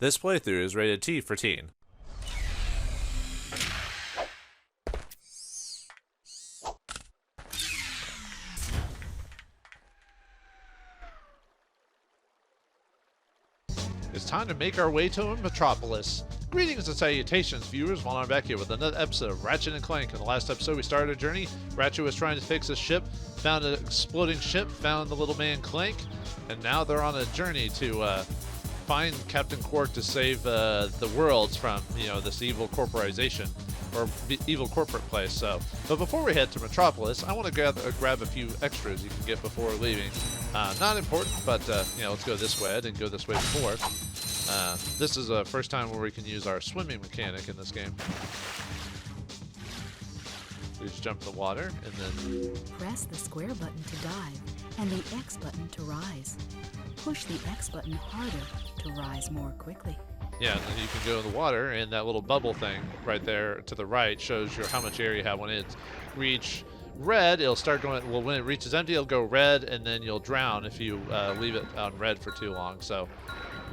This playthrough is rated T for teen. It's time to make our way to Metropolis. Greetings and salutations, viewers. Vauldemare back here with another episode of Ratchet and Clank. In the last episode, we started a journey. Ratchet was trying to fix his ship, found an exploding ship, found the little man Clank, and now they're on a journey to find Captain Quark to save the worlds from, this evil corporation or evil corporate place. But before we head to Metropolis, I want to grab a few extras you can get before leaving. Not important, but let's go this way. I didn't go this way before. This is the first time where we can use our swimming mechanic in this game. We just jump in the water and then press the square button to dive and the X button to rise. Push the X button harder to rise more quickly. Yeah, and then you can go in the water, and that little bubble thing right there to the right shows you how much air you have. When it reach red, it'll start going. Well, when it reaches empty, it'll go red, and then you'll drown if you leave it on red for too long. So,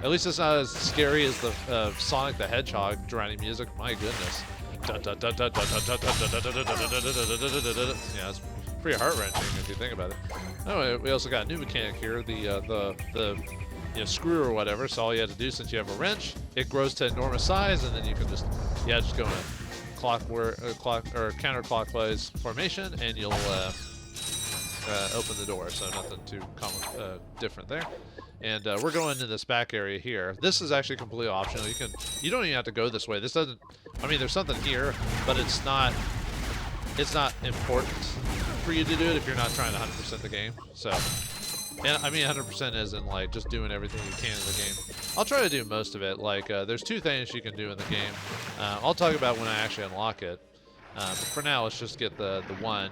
at least it's not as scary as the Sonic the Hedgehog drowning music. My goodness. Yeah, it's pretty heart-wrenching if you think about it. Anyway, we also got a new mechanic here, the screw or whatever. So all you have to do, since you have a wrench, it grows to enormous size, and then you can just go in a counterclockwise formation, and you'll open the door. So nothing too different there. And we're going into this back area here. This is actually completely optional. You don't even have to go this way. This doesn't. I mean, there's something here, but it's not important for you to do it if you're not trying to 100% the game. So. And I mean 100% as in like just doing everything you can in the game. I'll try to do most of it. Like there's two things you can do in the game. I'll talk about when I actually unlock it. But for now, let's just get the one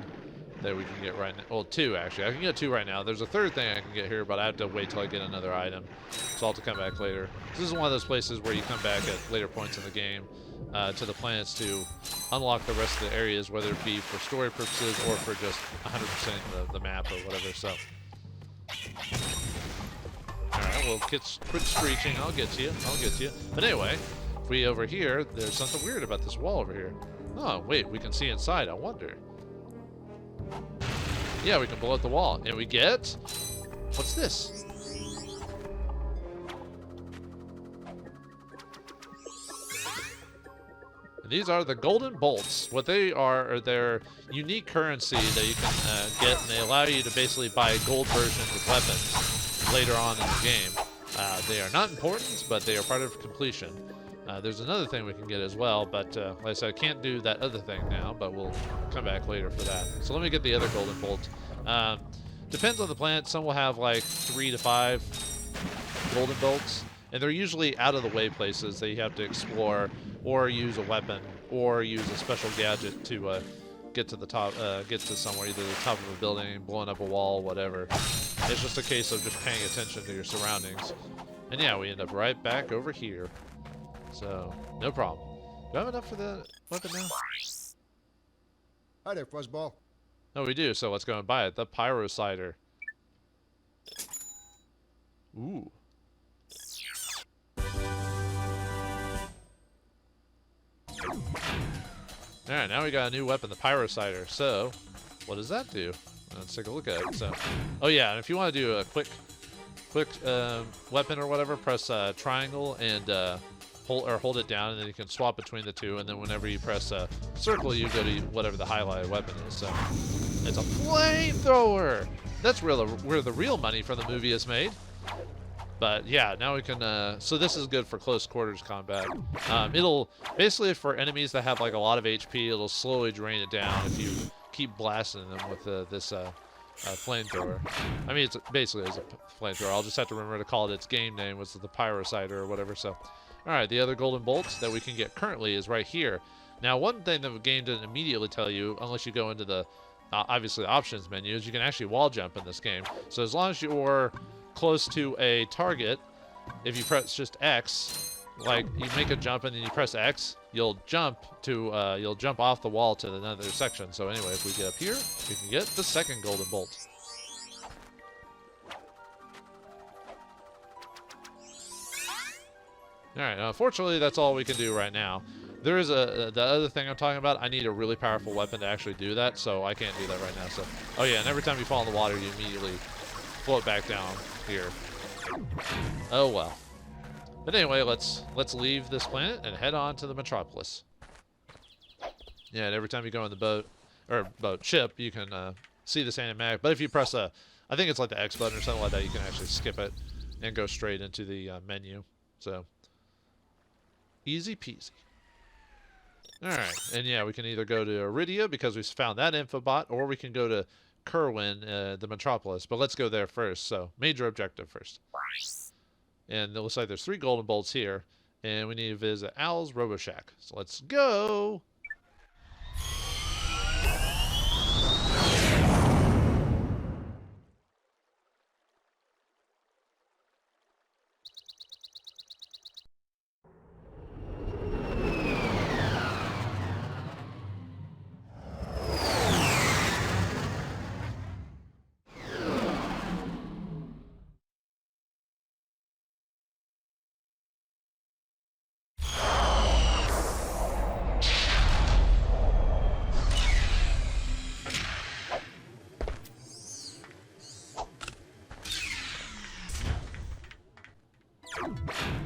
that we can get right now. Well, two actually. I can get two right now. There's a third thing I can get here, but I have to wait till I get another item. So I'll have to come back later. This is one of those places where you come back at later points in the game to the planets to unlock the rest of the areas, whether it be for story purposes or for just 100% the map or whatever. So. Alright, well, quit screeching. I'll get you. But anyway, if we over here, there's something weird about this wall over here. Oh, wait, we can see inside. I wonder. Yeah, we can blow out the wall. And we get... What's this? These are the golden bolts. What they are their unique currency that you can get, and they allow you to basically buy gold versions of weapons later on in the game. They are not important, but they are part of completion. There's another thing we can get as well, but like I said, I can't do that other thing now, but we'll come back later for that. So let me get the other golden bolt. Depends on the planet. Some will have like 3 to 5 golden bolts. And they're usually out-of-the-way places that you have to explore, or use a weapon, or use a special gadget to get to the top, get to somewhere, either the top of a building, blowing up a wall, whatever. It's just a case of just paying attention to your surroundings. And yeah, we end up right back over here. So, no problem. Do I have enough for the weapon now? Hi there, Fuzzball. No, we do, so let's go and buy it. The Pyro Cider. Ooh. Alright, now we got a new weapon, the Pyro Cider. So, what does that do? Let's take a look at it. So, oh yeah, and if you want to do a quick weapon or whatever, press triangle and hold it down, and then you can swap between the two. And then whenever you press circle, you go to whatever the highlighted weapon is. So, it's a flamethrower. That's where the real money from the movie is made. But yeah, now we can, so this is good for close quarters combat. It'll, basically for enemies that have like a lot of HP, it'll slowly drain it down if you keep blasting them with this flamethrower. I mean, it's basically a flamethrower. I'll just have to remember to call it its game name, which is the Pyro Cider or whatever. So, alright, the other golden bolts that we can get currently is right here. Now, one thing that the game didn't immediately tell you, unless you go into the, obviously, options menu, is you can actually wall jump in this game. So as long as you're close to a target, if you press just X, like you make a jump and then you press X, you'll jump off the wall to another section. So anyway, if we get up here, we can get the second golden bolt. All right. Unfortunately, that's all we can do right now. There is the other thing I'm talking about. I need a really powerful weapon to actually do that, so I can't do that right now. So, oh yeah, and every time you fall in the water, you immediately float back down here. Oh well. But anyway, let's leave this planet and head on to the Metropolis. Yeah, and every time you go on the ship, you can see this animatic. But if you press I think it's like the X button or something like that, you can actually skip it and go straight into the menu. So, easy peasy. Alright, and yeah, we can either go to Iridia because we found that infobot, or we can go to Kerwen, the Metropolis. But let's go there first, so major objective first. And it looks like there's 3 golden bolts here, and we need to visit Al's RoboShack. So let's go!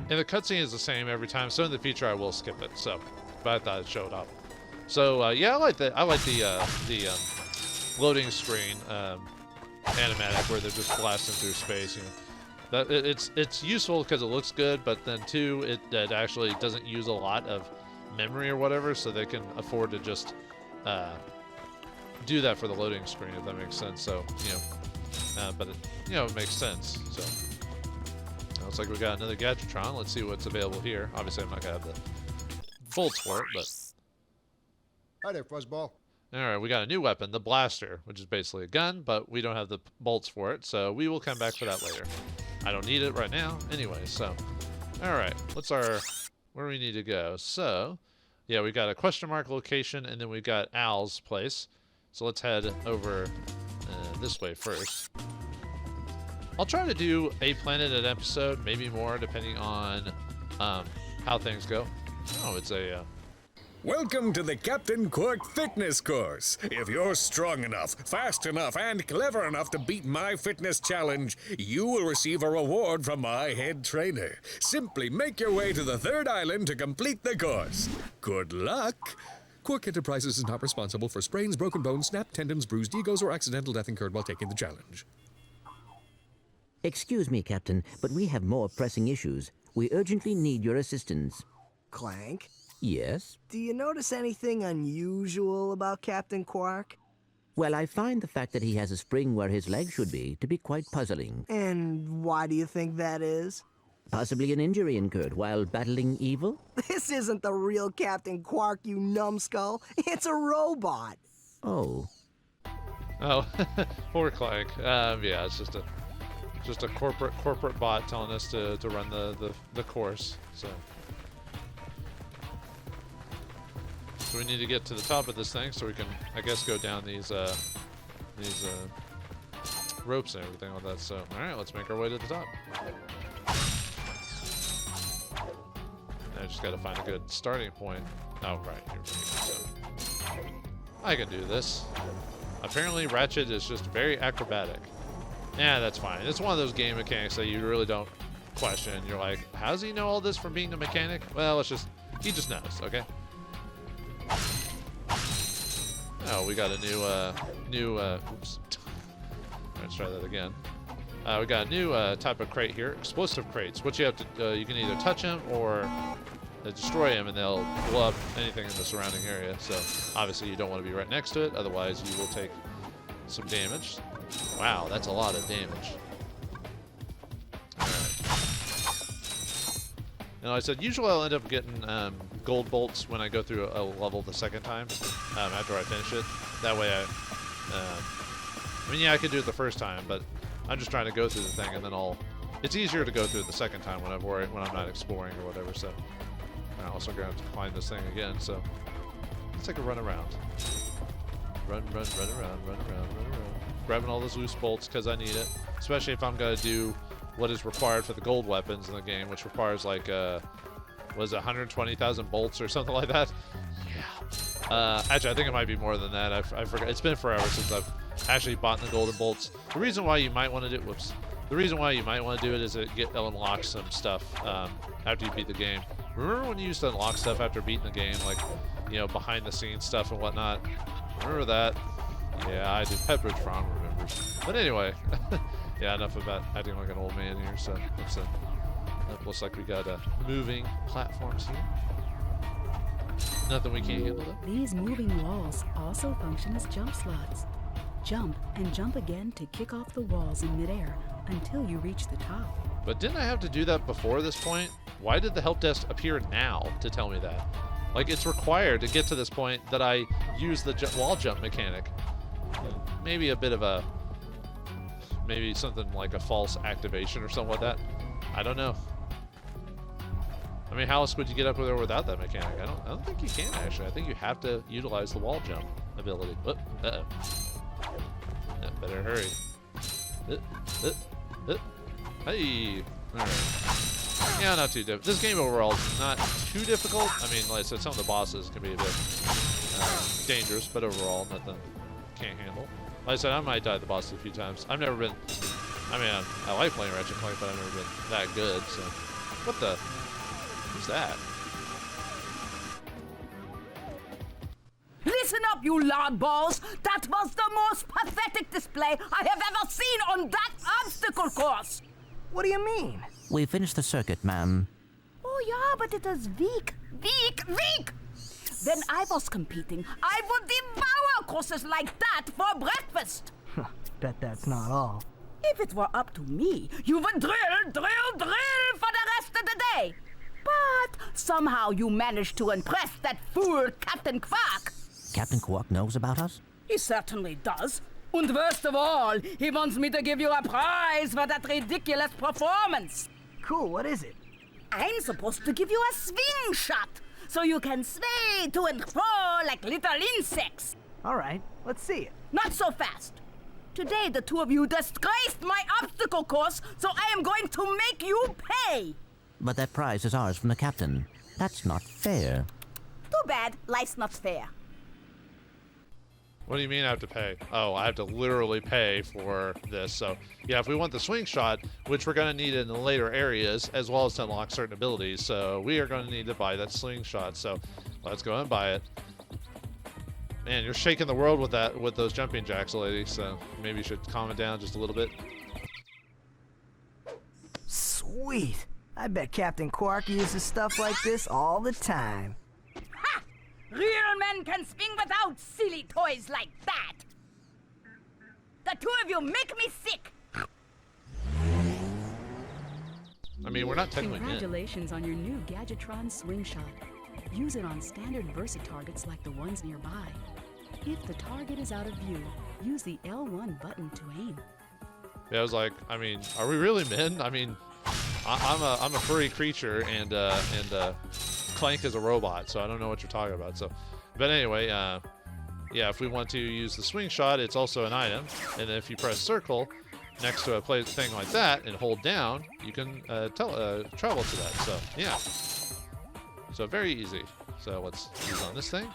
And the cutscene is the same every time, so in the future I will skip it. So, but I thought it showed up. So yeah, I like the loading screen animatic where they're just blasting through space. You know, that it's useful because it looks good, but then too it actually doesn't use a lot of memory or whatever, so they can afford to just do that for the loading screen, if that makes sense. So you know, but it makes sense. So. Looks like we got another Gadgetron. Let's see what's available here. Obviously, I'm not going to have the bolts for it, but... Hi there, Fuzzball. Alright, we got a new weapon, the Blaster, which is basically a gun, but we don't have the bolts for it, so we will come back for that later. I don't need it right now anyway, so... Alright, where do we need to go? So, yeah, we got a question mark location, and then we got Al's place. So let's head over this way first. I'll try to do a planet an episode, maybe more, depending on how things go. Oh, it's a... Welcome to the Captain Quark fitness course. If you're strong enough, fast enough, and clever enough to beat my fitness challenge, you will receive a reward from my head trainer. Simply make your way to the 3rd island to complete the course. Good luck! Quark Enterprises is not responsible for sprains, broken bones, snapped tendons, bruised egos, or accidental death incurred while taking the challenge. Excuse me, Captain, but we have more pressing issues. We urgently need your assistance. Clank, Yes? do you notice anything unusual about Captain Quark? Well, I find the fact that he has a spring where his leg should be to be quite puzzling. And why do you think that is? Possibly an injury incurred while battling evil? This isn't the real Captain Quark, you numbskull. It's a robot. Oh. Oh, poor Clank. Yeah, it's just a corporate bot telling us to run the course. So we need to get to the top of this thing so we can, I guess, go down these ropes and everything like that. So all right, let's make our way to the top. I just got to find a good starting point. Oh right, here we go. So I can do this. Apparently, Ratchet is just very acrobatic. Yeah, that's fine. It's one of those game mechanics that you really don't question. You're like, how does he know all this from being a mechanic? Well, he just knows, okay? Oh, we got a new, oops. Let's try that again. We got a new type of crate here, explosive crates. What you have to, you can either touch them or destroy them, and they'll blow up anything in the surrounding area. So obviously you don't want to be right next to it, otherwise you will take some damage. Wow, that's a lot of damage. Alright. And like I said, usually I'll end up getting gold bolts when I go through a level the second time, after I finish it. That way I mean, yeah, I could do it the first time, but I'm just trying to go through the thing, and then it's easier to go through it the second time when I'm not exploring or whatever, so. I'm also going to have to climb this thing again, so let's take a run around. Run around. Grabbing all those loose bolts because I need it, especially if I'm going to do what is required for the gold weapons in the game, which requires like was it 120,000 bolts or something like that? Yeah. Actually, I think it might be more than that. I forgot. It's been forever since I've actually bought the golden bolts. The reason why you might want to do the reason why you might want to do it is to unlock some stuff after you beat the game. Remember when you used to unlock stuff after beating the game, like, you know, behind the scenes stuff and whatnot? Remember that? Yeah, I do. Pepperidge Farm remembers. But anyway, yeah, enough about acting like an old man here. So it looks like we got moving platforms here. Nothing we can't handle though. These moving walls also function as jump slots. Jump and jump again to kick off the walls in midair until you reach the top. But didn't I have to do that before this point? Why did the help desk appear now to tell me that? Like, it's required to get to this point that I use the wall jump mechanic. Maybe a bit of a... Maybe something like a false activation or something like that. I don't know. I mean, how else would you get up there without that mechanic? I don't think you can, actually. I think you have to utilize the wall jump ability. Oh, uh-oh. Yeah, better hurry. Hey! Alright. Yeah, not too difficult. This game overall is not too difficult. I mean, like I said, some of the bosses can be a bit dangerous, but overall, nothing can't handle. Like I said, I might die to the bosses a few times. I've never been... I mean, I like playing Ratchet Clank, but I've never been that good, so... What the... Who's that? Listen up, you loudballs! That was the most pathetic display I have ever seen on that obstacle course! What do you mean? We finished the circuit, ma'am. Oh yeah, but it is weak. When I was competing, I would devour courses like that for breakfast. Bet that's not all. If it were up to me, you would drill for the rest of the day. But somehow you managed to impress that fool Captain Quark. Captain Quark knows about us? He certainly does. And worst of all, he wants me to give you a prize for that ridiculous performance. Cool, what is it? I'm supposed to give you a swing shot, so you can sway to and fro like little insects. All right, let's see it. Not so fast. Today, the two of you disgraced my obstacle course, so I am going to make you pay. But that prize is ours from the captain. That's not fair. Too bad, life's not fair. What do you mean I have to pay? Oh, I have to literally pay for this. So, yeah, if we want the swing shot, which we're going to need in the later areas, as well as to unlock certain abilities, so we are going to need to buy that swing shot. So, let's go and buy it. Man, you're shaking the world with that, with those jumping jacks, lady, so maybe you should calm it down just a little bit. Sweet. I bet Captain Quark uses stuff like this all the time. Ha! Real men can swing without silly toys like that. The two of you make me sick. I mean, we're not technically in. Congratulations on your new Gadgetron Swing Shot. Use it on standard Versa targets like the ones nearby. If the target is out of view, use the L1 button to aim. Yeah, I was like, I mean, are we really men? I mean, I'm a furry creature, and Clank is a robot, so I don't know what you're talking about. So, but anyway, yeah, if we want to use the swing shot, it's also an item, and then if you press circle next to a thing like that and hold down, you can travel to that. So yeah, so very easy. So let's use on this thing.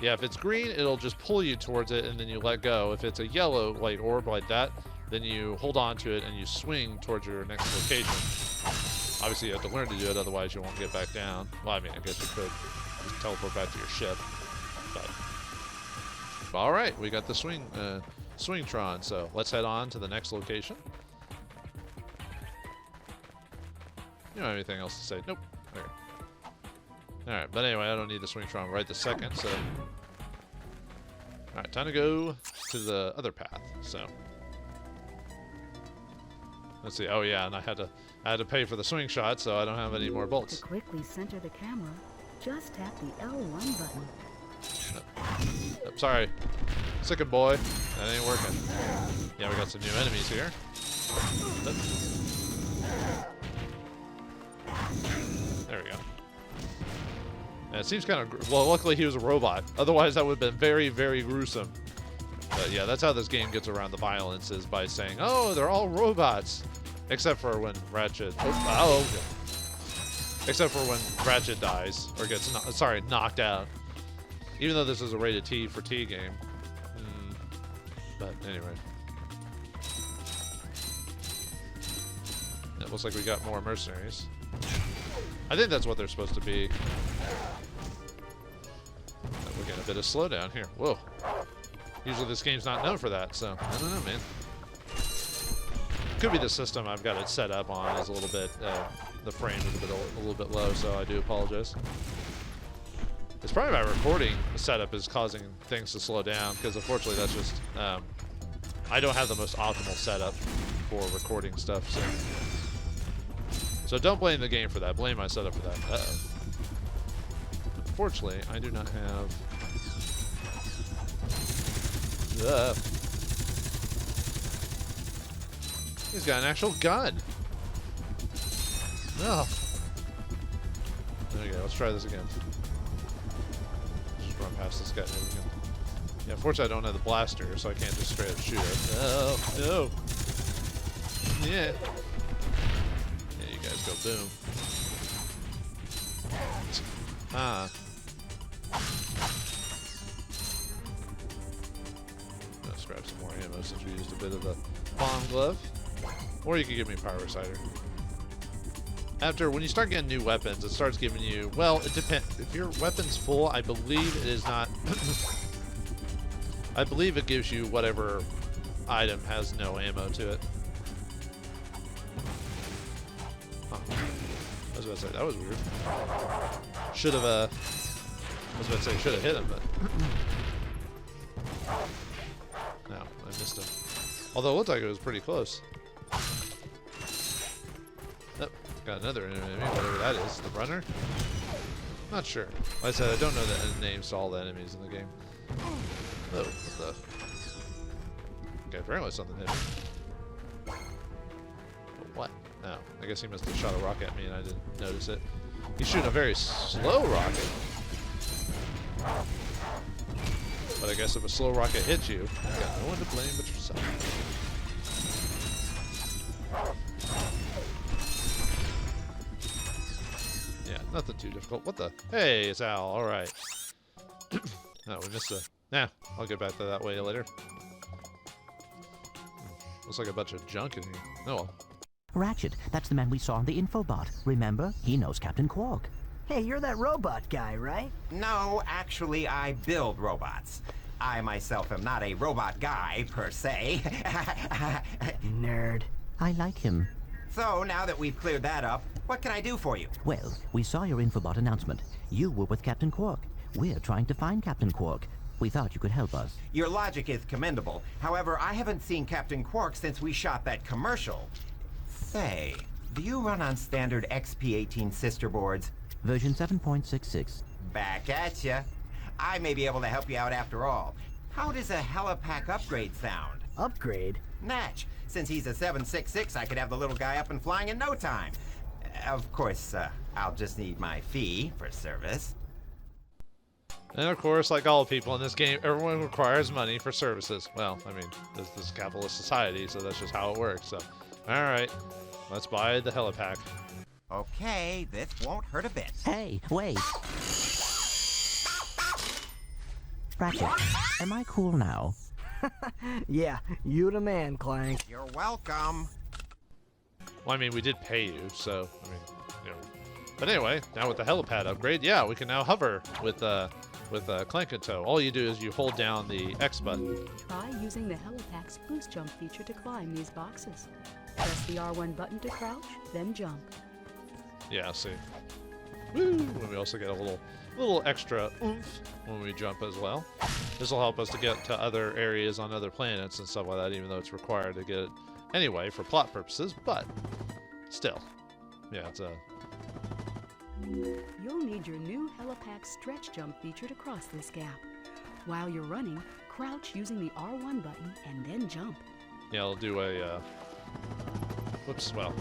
Yeah, if it's green, it'll just pull you towards it, and then you let go. If it's a yellow like orb like that, then you hold on to it and you swing towards your next location. Obviously, you have to learn to do it, otherwise you won't get back down. Well, I mean, I guess you could just teleport back to your ship. But all right, we got the Swingtron, so let's head on to the next location. You don't have anything else to say? Nope. Okay. All right, but anyway, I don't need the Swingtron right this second, so. All right, time to go to the other path, so. Let's see. Oh yeah, and I had to pay for the swing shot, so I don't have any more bolts. To quickly center the camera, just tap the L1 button. Oh, sorry, Sicken boy, that ain't working. Yeah, we got some new enemies here. There we go. And it seems kind of well. Luckily, he was a robot. Otherwise, that would have been very, very gruesome. But yeah, that's how this game gets around the violence, is by saying, "Oh, they're all robots," except for when Ratchet. Oh, okay. Except for when Ratchet dies or gets knocked out. Even though this is a rated T for T game. But anyway. It looks like we got more mercenaries. I think that's what they're supposed to be. We're getting a bit of slowdown here. Whoa. Usually this game's not known for that, so I don't know, man. Could be the system I've got it set up on is a little bit, the frame is a little bit low, so I do apologize. It's probably my recording setup is causing things to slow down, because unfortunately that's just, I don't have the most optimal setup for recording stuff, so don't blame the game for that, blame my setup for that. Uh-oh. Unfortunately, I do not have... He's got an actual gun. No. There you go. Let's try this again. Just run past this guy. Yeah, unfortunately, I don't have the blaster, so I can't just straight up shoot it. Oh, no. Yeah. Yeah, you guys go boom. Ah. Let's grab some more ammo since we used a bit of the bomb glove. Or you could give me Pyro Cider. When you start getting new weapons, it starts giving you, well, it depends. If your weapon's full, I believe it is not, I believe it gives you whatever item has no ammo to it. Huh. I was about to say, that was weird. Should have, I was about to say, should have hit him, but. No, I missed him. Although it looked like it was pretty close. Oh, got another enemy, whatever that is. The runner? Not sure. Like I said, I don't know the names to all the enemies in the game. Oh, what the? Okay, apparently something hit me. What? Oh, I guess he must have shot a rocket at me and I didn't notice it. He's shooting a very slow rocket. But I guess if a slow rocket hits you, you've got no one to blame but yourself. Yeah, nothing too difficult. What the? Hey, it's Al. All right. No, we missed a... Nah, I'll get back to that way later. Looks like a bunch of junk in here. Oh well. Ratchet, that's the man we saw on the infobot. Remember? He knows Captain Quark. Hey, you're that robot guy, right? No, actually, I build robots. I myself am not a robot guy, per se. Nerd. I like him. So, now that we've cleared that up, what can I do for you? Well, we saw your infobot announcement. You were with Captain Quark. We're trying to find Captain Quark. We thought you could help us. Your logic is commendable. However, I haven't seen Captain Quark since we shot that commercial. Say, do you run on standard XP18 sister boards? Version 7.66. Back at ya. I may be able to help you out after all. How does a helipack upgrade sound? Upgrade? Natch. Since he's a 766, I could have the little guy up and flying in no time. Of course, I'll just need my fee for service. And of course, like all people in this game, everyone requires money for services. Well, I mean, this is a capitalist society, so that's just how it works. So, alright, let's buy the helipack. Okay, this won't hurt a bit. Hey, wait. Ratchet, am I cool now? Yeah, you the man, Clank. You're welcome. Well, I mean, we did pay you, so, I mean, you know. But anyway, now with the helipad upgrade, yeah, we can now hover with Clank in tow. All you do is you hold down the X button. Try using the helipack's boost jump feature to climb these boxes. Press the R1 button to crouch, then jump. Yeah, see. Woo! And we also get a little extra oomph when we jump as well. This will help us to get to other areas on other planets and stuff like that, even though it's required to get it anyway for plot purposes, but still. Yeah, it's a... You'll need your new helipack stretch jump feature to cross this gap. While you're running, crouch using the R1 button and then jump. Yeah, I'll do a... Whoops, well...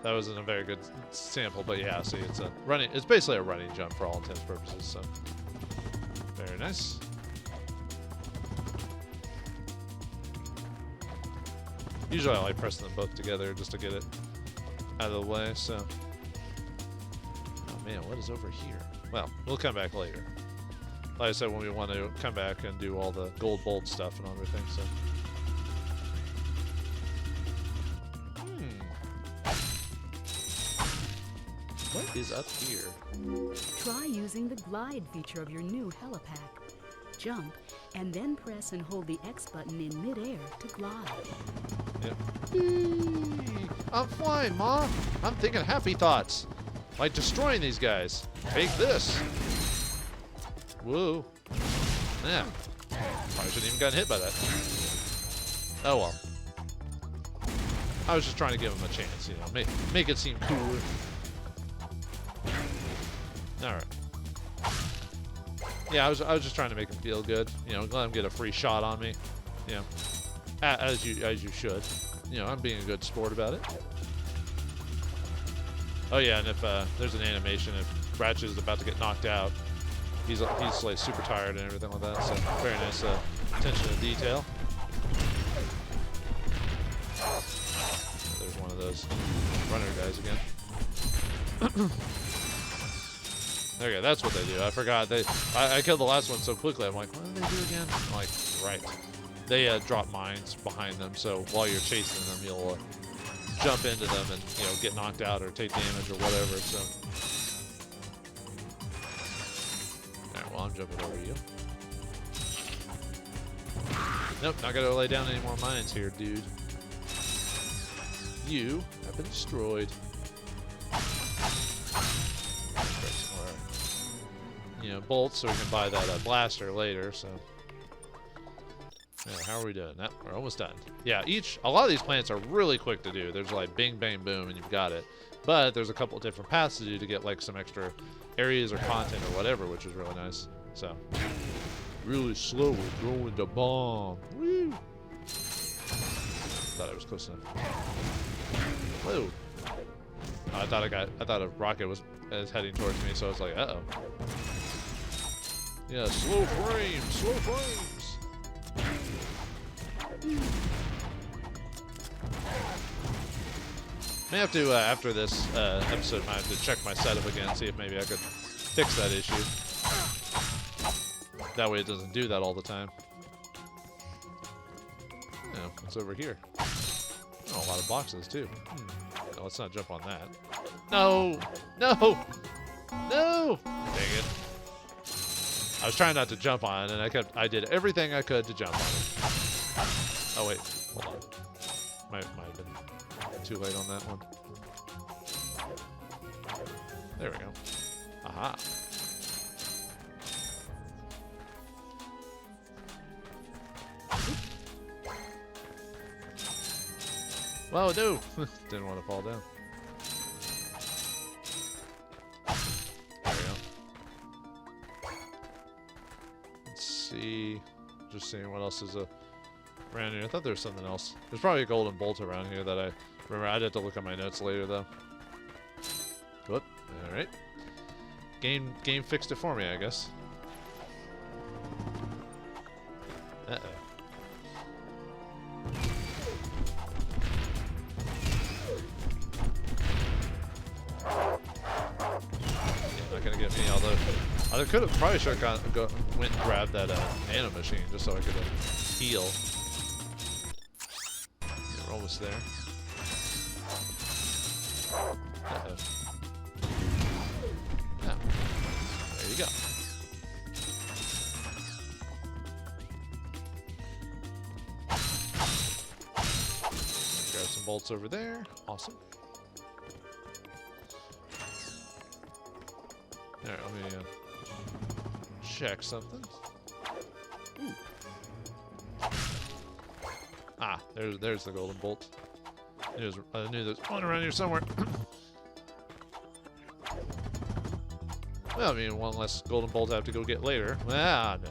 That wasn't a very good sample, but yeah, see, it's basically a running jump for all intents and purposes, so. Very nice. Usually I like pressing them both together just to get it out of the way, so. Man, what is over here? Well, we'll come back later. Like I said, when we want to come back and do all the gold bolt stuff and everything, so. What is up here? Try using the glide feature of your new helipack. Jump, and then press and hold the X button in midair to glide. Yep. Yee! I'm flying, Ma! I'm thinking happy thoughts. Like destroying these guys. Take this. Whoa. Yeah. Probably shouldn't even gotten hit by that. Oh well. I was just trying to give him a chance, you know. Make it seem cooler. Alright. Yeah, I was just trying to make him feel good. You know, let him get a free shot on me. You know. As you should. You know, I'm being a good sport about it. Oh yeah, and if there's an animation, if Ratchet is about to get knocked out, he's like super tired and everything like that. So very nice attention to detail. There's one of those runner guys again. There you go. That's what they do. I forgot. I killed the last one so quickly. I'm like, what do they do again? I'm like, right. They drop mines behind them, so while you're chasing them, you'll jump into them and, you know, get knocked out or take damage or whatever, so. Alright, well, I'm jumping over you. Nope, not gonna lay down any more mines here, dude. You have been destroyed. You know, bolts so we can buy that blaster later, so. Yeah, how are we doing? We're almost done. Yeah, a lot of these plants are really quick to do. There's like bing, bang, boom, and you've got it. But there's a couple of different paths to do to get like some extra areas or content or whatever, which is really nice. So, really slow with throwing the bomb. Woo! Thought I was close enough. Whoa! I thought a rocket was heading towards me, so I was like, uh-oh. Yeah, slow frames, slow frames. May have to, after this episode, I have to check my setup again, see if maybe I could fix that issue. That way it doesn't do that all the time. Yeah, what's over here? Oh, a lot of boxes, too. No, let's not jump on that. No! No! No! Dang it. I was trying not to jump on it, and I did everything I could to jump on it. Oh, wait. Hold on. Might have been too late on that one. There we go. Aha. Whoa, no! Didn't want to fall down. There we go. Let's see. Just seeing what else is around here. I thought there was something else. There's probably a golden bolt around here that I remember. I'd have to look at my notes later, though. Whoop. Alright. Game fixed it for me, I guess. Uh-oh. Not gonna get me, although I could have probably should have went and grabbed that nano machine just so I could heal. Yeah, we're almost there. Uh-oh. Oh. There you go. Grab some bolts over there. Awesome. Alright, let me check something. Ooh. Ah, there's the golden bolt. I knew there's one around here somewhere. Well, I mean, one less golden bolt I have to go get later. Ah, no.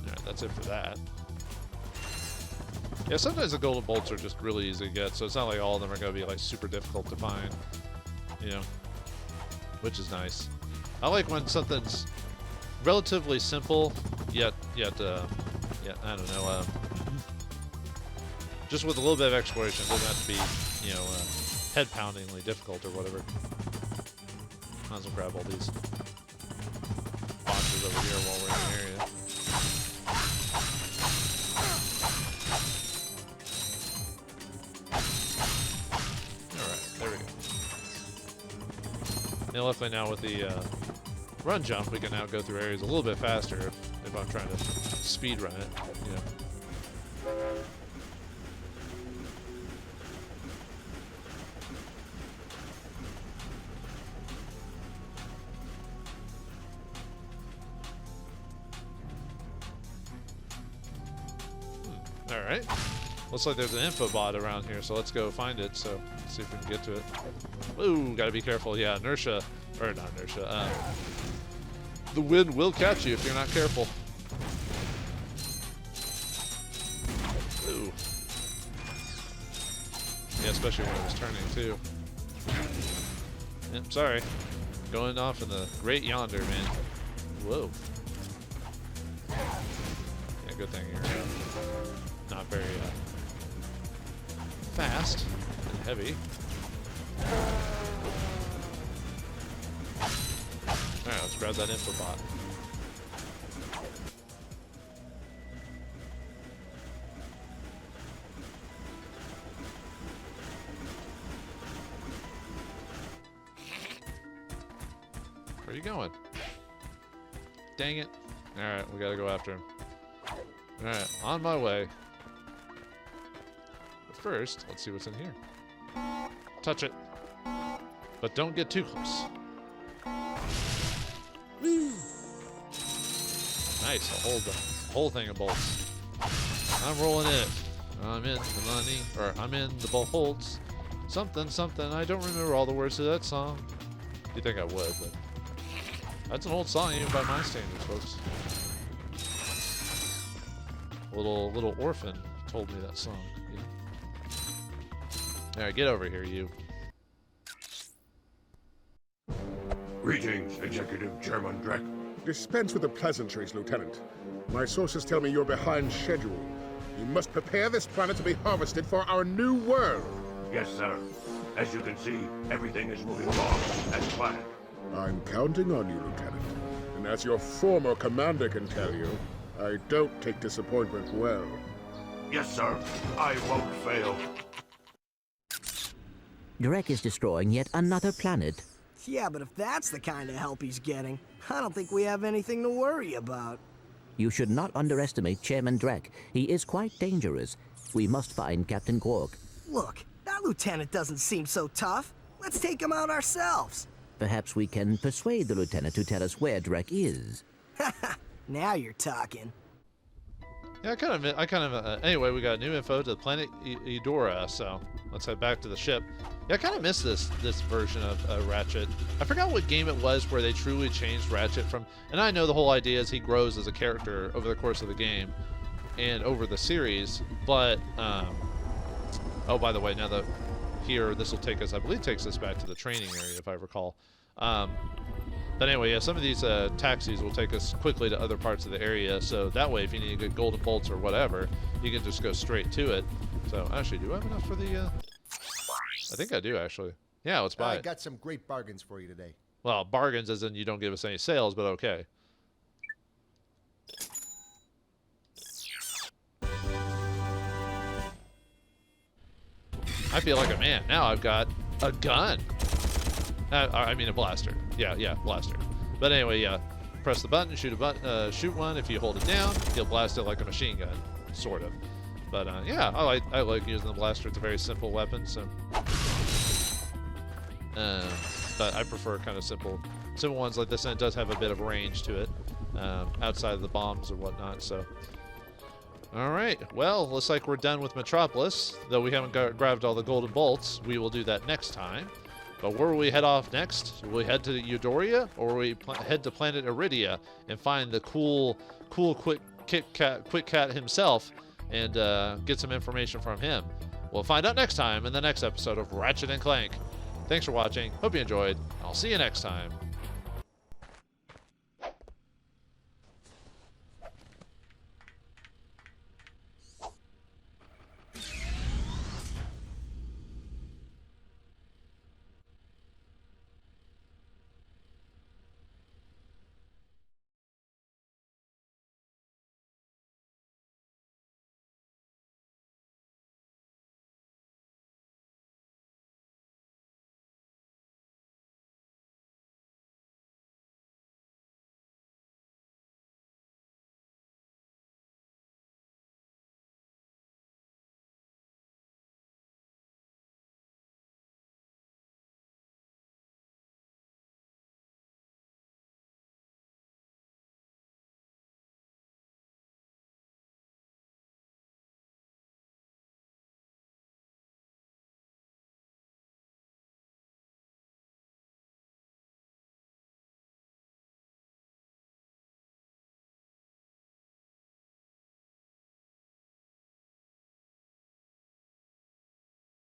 Alright, that's it for that. Yeah, sometimes the golden bolts are just really easy to get, so it's not like all of them are going to be like super difficult to find, you know, which is nice. I like when something's relatively simple, yet I don't know, just with a little bit of exploration. It doesn't have to be, you know, head-poundingly difficult or whatever. Might as well grab all these boxes over here while we're in the area. Alright, there we go. And luckily now with the run jump, we can now go through areas a little bit faster if I'm trying to speed run it, you know. Alright. Looks like there's an info bot around here, so let's go find it. So, let's see if we can get to it. Ooh, gotta be careful. Yeah, inertia. Or not inertia. The wind will catch you if you're not careful. Ooh. Yeah, especially when it was turning, too. Yep, sorry. Going off in the great yonder, man. Whoa. Yeah, good thing you're not very fast and heavy. Alright, let's grab that info bot. Where are you going? Dang it. Alright, we gotta go after him. Alright, on my way. But first, let's see what's in here. Touch it. But don't get too close. Woo. Nice, I'll hold the whole thing of bolts. I'm rolling it. I'm in the money, or I'm in the bolts. Something, something. I don't remember all the words to that song. You'd think I would, but that's an old song even by my standards, folks. Little orphan told me that song. Yeah. Alright, get over here, you. Greetings, Executive Chairman Drek. Dispense with the pleasantries, Lieutenant. My sources tell me you're behind schedule. You must prepare this planet to be harvested for our new world. Yes, sir. As you can see, everything is moving along as planned. I'm counting on you, Lieutenant. And as your former commander can tell you, I don't take disappointment well. Yes, sir. I won't fail. Drek is destroying yet another planet. Yeah, but if that's the kind of help he's getting, I don't think we have anything to worry about. You should not underestimate Chairman Drek. He is quite dangerous. We must find Captain Quark. Look, that lieutenant doesn't seem so tough. Let's take him out ourselves. Perhaps we can persuade the lieutenant to tell us where Drek is. Now you're talking. Yeah, anyway, we got new info to the planet Eudora, so let's head back to the ship. Yeah, I kind of miss this version of Ratchet. I forgot what game it was where they truly changed Ratchet from, and I know the whole idea is he grows as a character over the course of the game and over the series, but, oh, by the way, now that here, this will take us, I believe takes us back to the training area, if I recall. But anyway, yeah, some of these taxis will take us quickly to other parts of the area, so that way if you need to get golden bolts or whatever, you can just go straight to it. So, actually, do I have enough for the, I think I do, actually. Yeah, let's buy it. I got some great bargains for you today. Well, bargains as in you don't give us any sales, but okay. I feel like a man. Now I've got a gun. I mean a blaster. Yeah, blaster. But anyway, yeah. Press the button, shoot one. If you hold it down, you'll blast it like a machine gun, sort of. But yeah, I like using the blaster. It's a very simple weapon, so. But I prefer kind of simple ones like this, and it does have a bit of range to it, outside of the bombs or whatnot. So. All right. Well, looks like we're done with Metropolis, though we haven't grabbed all the golden bolts. We will do that next time. But where will we head off next? Will we head to Eudora, or will we head to planet Iridia and find the cool Quick Cat himself and get some information from him? We'll find out next time in the next episode of Ratchet and Clank. Thanks for watching. Hope you enjoyed. I'll see you next time.